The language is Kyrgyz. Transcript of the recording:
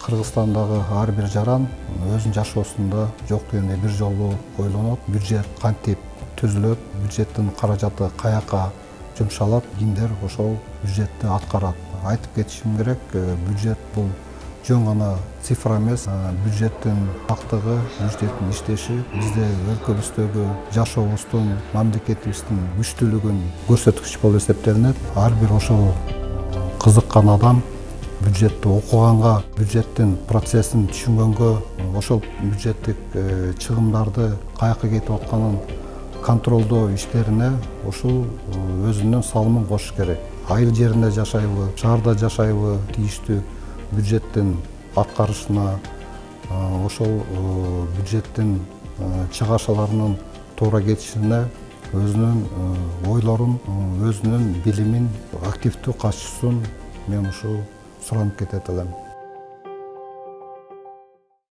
Кыргызстандагы ар бир жаран өзүнүн жашоосунда жок дегенде бир жолу ойлонот. Бюджет кантип түзүлөт, бюджеттин каражаты каяка жумшалат, кимдер ошол бюджетти аткарат. Айтып кетишим керек, бюджет бул жөн гана цифра эмес, бюджеттин актыгы, бюджеттин иштеши бизде өлкөбүздөгү жашообуздун, мамлекетибиздин күчтүүлүгүн көрсөткүч болуп эсептелинет. Ар бир ошол кызыккан адам бюджетти окуганга, бюджеттин процессин түшүнгөнгө, ошол бюджеттик чыгымдарды каяка кетип атканын контролдоо иштерине ушул өзүнүн салымын кошуш керек. Айыл жеринде жашайбы, шаарда жашайбы, тийиштүү бюджеттин аткарышына, ошол бюджеттин чыгашаларынын туура кетишине өзүнүн ойлорун, өзүнүн билимин, активдүү катышуусун мен ушул суранып кетет элем.